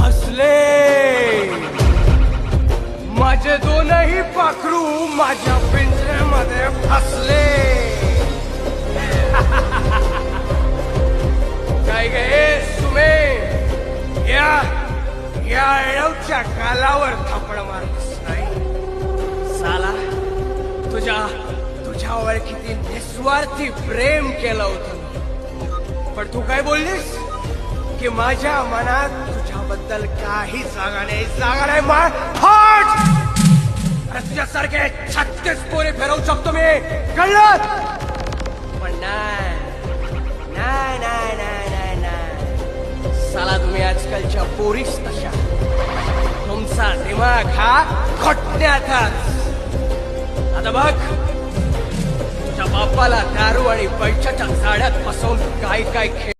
असले माझे दोनही पाखरू माझ्या पिंजऱ्यामध्ये फसले. काय गे सुमे, या अळवच्या गालावर थापड मारलीस नाही. साला तुझ्यावर किती निस्वार्थी प्रेम केलं होतं, पण तू काय बोललीस की माझ्या मनात तुझ्याबद्दल काही जागा नाही. अरे तुझ्यासारखे 36 पोरे फिरवू शकतो मी, कळलं? पण नाही. साला तुम्ही आजकालच्या पोरीस तशा, तुमचा दिमाग हा खोटण्यातच. आता बघ, तुझ्या बापाला दारू आणि पैशाच्या जाळ्यात फसवून काय खेळ